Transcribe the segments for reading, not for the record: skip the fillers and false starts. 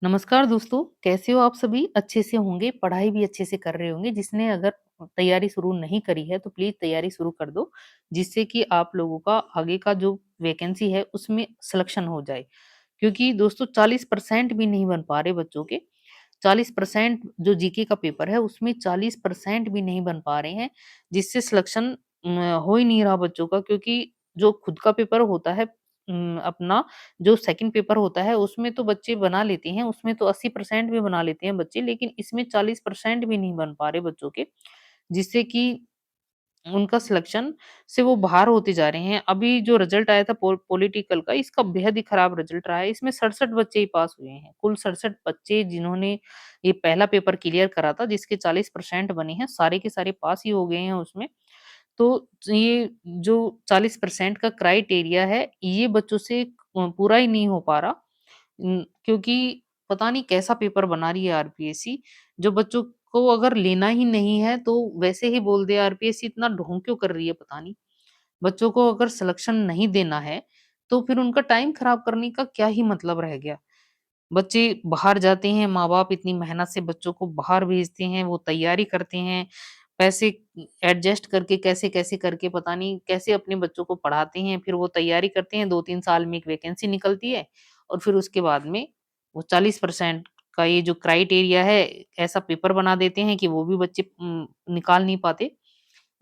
नमस्कार दोस्तों, कैसे हो आप सभी? अच्छे से होंगे, पढ़ाई भी अच्छे से कर रहे होंगे। जिसने अगर तैयारी शुरू नहीं करी है, तो प्लीज़ तैयारी शुरू कर दो, जिससे कि आप लोगों का आगे का जो वैकेंसी है, उसमें सिलेक्शन हो जाए। क्योंकि दोस्तों 40% भी नहीं बन पा रहे बच्चों के। 40% जो जीके का पेपर है, उसमें 40% भी नहीं बन पा रहे हैं, जिससे सिलेक्शन हो ही नहीं रहा बच्चों का क्योंकि जो खुद का पेपर होता है अपना जो सेकंड पेपर होता है, उसमें तो बच्चे बना लेते हैं, उसमें तो 80% भी बना लेते हैं बच्चे, लेकिन इसमें 40% भी नहीं बन पा रहे बच्चों के, जिससे कि उनका सिलेक्शन से वो बाहर होते जा रहे हैं। अभी जो रिजल्ट आया था पॉलिटिकल का, इसका बेहद ही खराब रिजल्ट रहा है। इसमें 67 बच्चे ही पास हुए हैं। कुल 67 बच्चे जिन्होंने ये पहला पेपर क्लियर करा था, जिसके 40% बने हैं, सारे के सारे पास ही हो गए हैं उसमें। तो ये जो 40% का क्राइटेरिया है, ये बच्चों से पूरा ही नहीं हो पा रहा। क्योंकि पता नहीं कैसा पेपर बना रही है आरपीएससी, जो बच्चों को अगर लेना ही नहीं है, तो वैसे ही बोल दे आरपीएससी इतना ढोंग क्यों कर रही है पता नहीं। बच्चों को अगर सिलेक्शन नहीं देना है, तो फिर उनका टाइम खराब करने का क्या ही मतलब रह गया। बच्चे बाहर जाते हैं, माँ-बाप इतनी मेहनत से बच्चों को बाहर भेजते हैं, वो तैयारी करते हैं, पैसे एडजस्ट करके कैसे-कैसे करके पता नहीं कैसे अपने बच्चों को पढ़ाते हैं, फिर वो तैयारी करते हैं, 2-3 साल में एक वैकेंसी निकलती है और फिर उसके बाद में वो 40% का ये जो क्राइटेरिया है, ऐसा पेपर बना देते हैं कि वो भी बच्चे निकाल नहीं पाते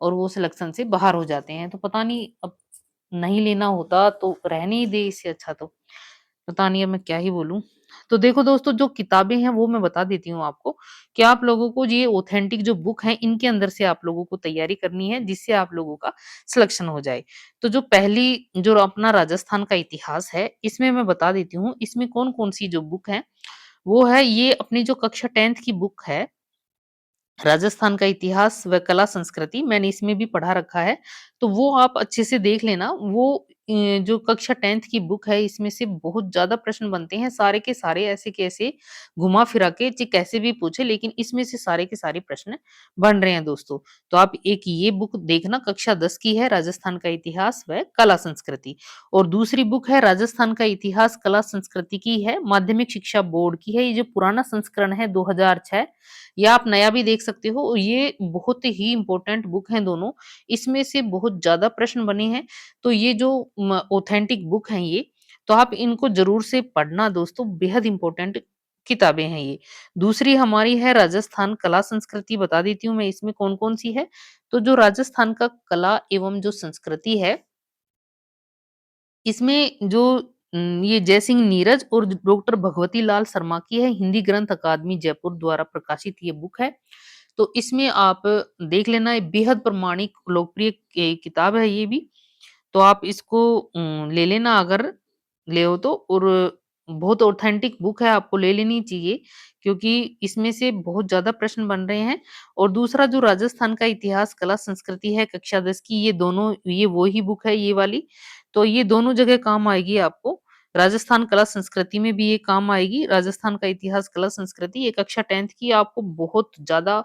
और वो सिलेक्शन से बाहर हो जाते हैं। तो पता नहीं अब नहीं लेना होता तो रहने ही दे इससे अच्छा तो। पता नहीं अब मैं क्या ही बोलूँ। तो देखो दोस्तों जो किताबें हैं वो मैं बता देती हूँ आपको कि आप लोगों को ये ऑथेंटिक जो बुक है इनके अंदर से आप लोगों को तैयारी करनी है जिससे आप लोगों का सिलेक्शन हो जाए। तो जो पहली जो अपना राजस्थान का इतिहास है इसमें मैं बता देती हूँ इसमें कौन-कौन सी जो बुक है वो है ये अपनी जो कक्षा 10th की बुक है राजस्थान का इतिहास व कला संस्कृति मैंने इसमें भी पढ़ा रखा है, तो वो आप अच्छे से देख लेना। वो जो कक्षा 10th की बुक है इसमें से बहुत ज़्यादा प्रश्न बनते हैं, सारे के सारे ऐसे के ऐसे घुमा-फिरा के च कैसे भी पूछे लेकिन इसमें से सारे के सारे प्रश्न बन रहे हैं दोस्तों। तो आप एक ये बुक देखना कक्षा 10 की है राजस्थान का इतिहास व कला संस्कृति और दूसरी बुक है राजस्थान का इतिहास, कला संस्कृति की है, माध्यमिक शिक्षा बोर्ड की है। ये जो पुराना संस्करण है 2006 या आप नया भी देख सकते हो। ये बहुत ही इम्पोर्टेंट बुक हैं दोनों। इसमें से बहुत ज़्यादा प्रश्न बने हैं। तो ये जो ऑथेंटिक बुक हैं ये, तो आप इनको ज़रूर से पढ़ना दोस्तों, बेहद इम्पोर्टेंट किताबें हैं ये। दूसरी हमारी है राजस्थान कला संस्कृति बता देती हूँ मैं इसमें कौन-कौन सी है। तो जो राजस्थान का कला एवं जो संस्कृति है इसमें जो ये जयसिंह नीरज और डॉक्टर भगवती लाल शर्मा की है, हिंदी ग्रंथ अकादमी जयपुर द्वारा प्रकाशित ये बुक है। तो इसमें आप देख लेना ये बेहद प्रामाणिक लोकप्रिय किताब है ये भी। तो आप इसको ले लेना अगर ले हो तो और बहुत ऑथेंटिक बुक है आपको ले लेनी चाहिए क्योंकि इसमें से बहुत ज़्यादा प्रश्न बन रहे हैं और दूसरा जो राजस्थान का इतिहास, कला, संस्कृति है कक्षा 10 की ये दोनों ये वो ही बुक है ये वाली। तो ये दोनों जगह काम आएगी आपको। राजस्थान कला संस्कृति में भी ये काम आएगी। राजस्थान का इतिहास, कला, संस्कृति ये कक्षा 10th की आपको बहुत ज़्यादा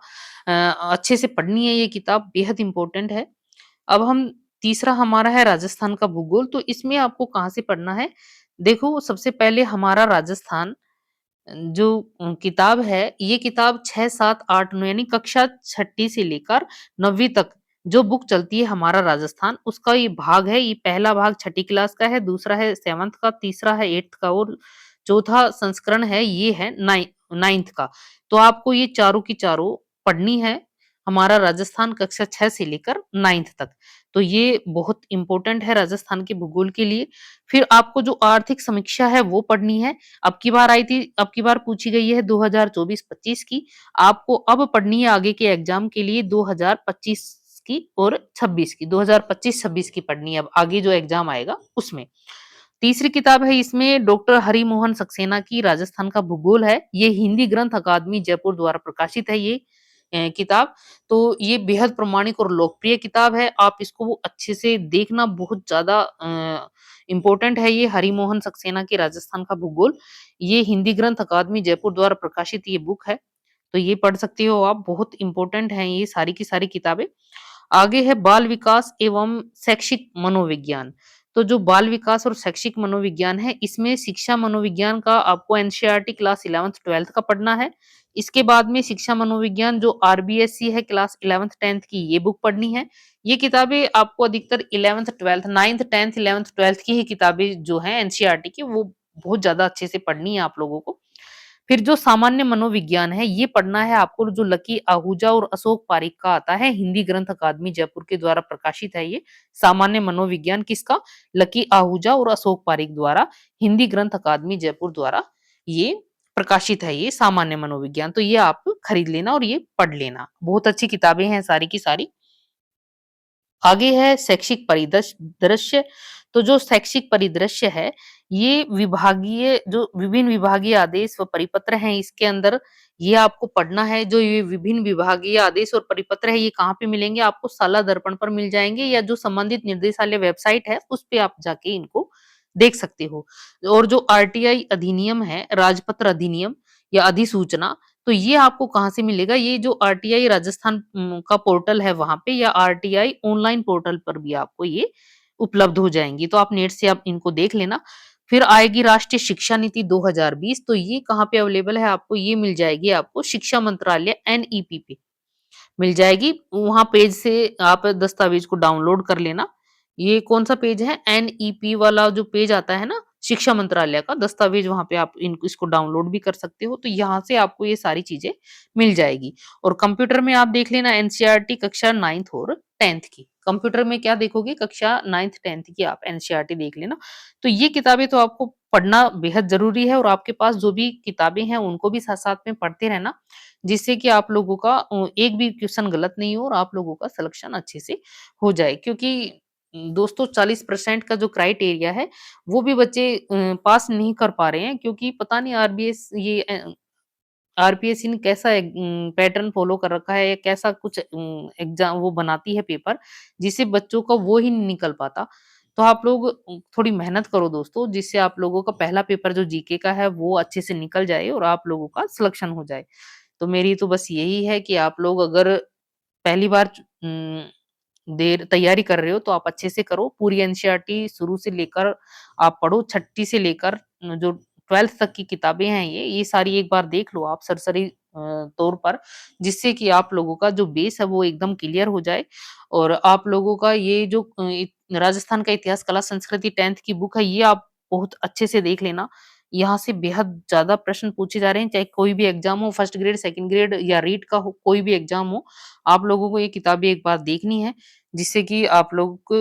अच्छे से पढ़नी है ये किताब बेहद इम्पोर्टेंट है। अब हम तीसरा हमारा है राजस्थान का भूगोल, तो इसमें आपको कहाँ से पढ़ना है? देखो सबसे पहले हमारा राजस्थान जो किताब है, ये किताब 6, 7, 8, 9 यानी कक्षा छठी से लेकर 9वीं तक जो बुक चलती है हमारा राजस्थान, उसका ये भाग है। ये पहला भाग छठी क्लास का है, दूसरा है 7th का, तीसरा है 8th का और चौथा संस्करण है, ये है 9th का। तो आपको ये चारों की चारों पढ़नी है, हमारा राजस्थान कक्षा 6 से लेकर 9th तक। तो ये बहुत इम्पोर्टेंट है राजस्थान के भूगोल के लिए। फिर आपको जो आर्थिक समीक्षा है, वो पढ़नी है। अब की बार पूछी गई है 2024-25 की। आपको अब पढ़नी है आगे के एग्ज़ाम के लिए 2025 की और 26 की। 2025-26 की पढ़नी है अब आगे जो एग्ज़ाम आएगा उसमें। तीसरी किताब है इसमें डॉक्टर हरिमोहन सक्सेना की राजस्थान का भूगोल है। ये हिंदी ग्रंथ अकादमी जयपुर द्वारा प्रकाशित है ये किताब। तो ये बेहद प्रामाणिक और लोकप्रिय किताब है। आप इसको वो अच्छे से देखना बहुत ज़्यादा इम्पोर्टेंट है ये हरिमोहन सक्सेना की राजस्थान का भूगोल। ये हिंदी ग्रंथ अकादमी जयपुर द्वारा प्रकाशित ये बुक है। तो ये पढ़ सकते हो आप, बहुत इम्पोर्टेंट हैं ये सारी की सारी किताबें। आगे है बाल विकास एवं शैक्षिक मनोविज्ञान। तो जो बाल विकास और शैक्षिक मनोविज्ञान है, इसमें शिक्षा मनोविज्ञान का आपको एनसीईआरटी क्लास 11th-12th का पढ़ना है। इसके बाद में शिक्षा मनोविज्ञान जो आरबीएससी है क्लास 11th-10th की ये बुक पढ़नी है। ये किताबें आपको अधिकतर 11th-12th 9th, 10th, 11th, 12th की ही किताबें जो हैं एनसीईआरटी की वो बहुत ज़्यादा अच्छे से पढ़नी है आप लोगों को। फिर जो सामान्य मनोविज्ञान है, ये पढ़ना है आपको जो लकी आहूजा और अशोक पारिक का आता है, हिंदी ग्रंथ अकादमी जयपुर के द्वारा प्रकाशित है ये। सामान्य मनोविज्ञान किसका? लकी आहूजा और अशोक पारिक द्वारा, हिंदी ग्रंथ अकादमी जयपुर द्वारा ये प्रकाशित है ये सामान्य मनोविज्ञान। तो ये आप खरीद लेना और ये पढ़ लेना। बहुत अच्छी किताबें हैं सारी की सारी। आगे है शैक्षिक दृश्य। तो जो शैक्षिक परिदृश्य है, ये विभागीय जो विभिन्न विभागीय आदेश व परिपत्र हैं इसके अंदर ये आपको पढ़ना है। जो ये विभिन्न विभागीय आदेश और परिपत्र है ये कहाँ पे मिलेंगे? आपको साला दर्पण पर मिल जाएँगे या जो संबंधित निर्देशालय वेबसाइट है उस पे आप जाके इनको देख सकते हो। और जो आरटीआई अधिनियम है, राजपत्र अधिनियम या अधिसूचना तो ये आपको कहाँ से मिलेगा? ये जो आरटीआई राजस्थान का पोर्टल है वहाँ पे या आरटीआई ऑनलाइन पोर्टल पर भी आपको ये उपलब्ध हो जाएँगी। तो आप नेट से आप इनको देख लेना। फिर आएगी राष्ट्रीय शिक्षा नीति 2020 तो ये कहाँ पे अवेलेबल है आपको? ये मिल जाएगी आपको शिक्षा मंत्रालय एनईपी पे। मिल जाएगी। वहाँ पेज से आप दस्तावेज को डाउनलोड कर लेना। ये कौन-सा पेज है? एनईपी वाला जो पेज आता है ना, शिक्षा मंत्रालय का दस्तावेज वहाँ पे आप इन इसको डाउनलोड भी कर सकते हो। तो यहाँ से आपको ये सारी चीज़ें मिल जाएगी। और कंप्यूटर में आप देख लेना एनसीईआरटी कक्षा 9th और 10th की। कंप्यूटर में क्या देखोगे? कक्षा 9th 10th की आप एनसीईआरटी देख लेना। तो ये किताबें तो आपको पढ़ना बेहद ज़रूरी है और आपके पास जो भी किताबें हैं उनको भी साथ-साथ में पढ़ते रहना। जिससे कि आप लोगों का एक भी क्वेश्चन गलत नहीं हो और आप लोगों का सिलेक्शन अच्छे से हो जाए। क्योंकि दोस्तों 40% का जो क्राइटेरिया है, वो भी बच्चे पास नहीं कर पा रहे हैं क्योंकि पता नहीं आरपीएससी ने कैसा पैटर्न फ़ॉलो कर रखा है या कैसा कुछ एग्ज़ाम वो बनाती है पेपर, जिससे बच्चों का वो ही नहीं निकल पाता। तो आप लोग थोड़ी मेहनत करो दोस्तों, जिससे आप लोगों का पहला पेपर जो जीके का है, वो अच्छे से निकल जाए और आप लोगों का सिलेक्शन हो जाए। तो मेरी तो बस यही है कि आप लोग अगर पहली बार देर तैयारी कर रहे हो तो आप अच्छे से करो। पूरी एनसीईआरटी शुरू से लेकर आप पढ़ो, छठी से लेकर जो 12th तक की किताबें हैं ये सारी एक बार देख लो आप सरसरी तौर पर, जिससे कि आप लोगों का जो बेस है वो एकदम क्लियर हो जाए और आप लोगों का ये जो राजस्थान का इतिहास, कला, संस्कृति 10th की बुक है, ये आप बहुत अच्छे से देख लेना। यहाँ से बेहद ज़्यादा प्रश्न पूछे जा रहे हैं, चाहे कोई भी एग्ज़ाम हो, फर्स्ट ग्रेड, सेकंड ग्रेड या रीट का हो, कोई भी एग्ज़ाम हो, आप लोगों को ये किताबें एक बार देखनी है, जिससे कि आप लोग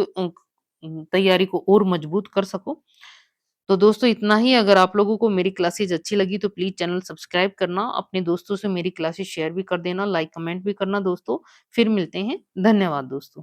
तैयारी को और मजबूत कर सको। तो दोस्तों इतना ही, अगर आप लोगों को मेरी क्लासेज़ अच्छी लगी तो प्लीज़ चैनल सब्सक्राइब करना, अपने दोस्तों से मेरी क्लासेज़ शेयर भी कर देना, लाइक कमेंट भी करना दोस्तों। फिर मिलते हैं, धन्यवाद दोस्तों।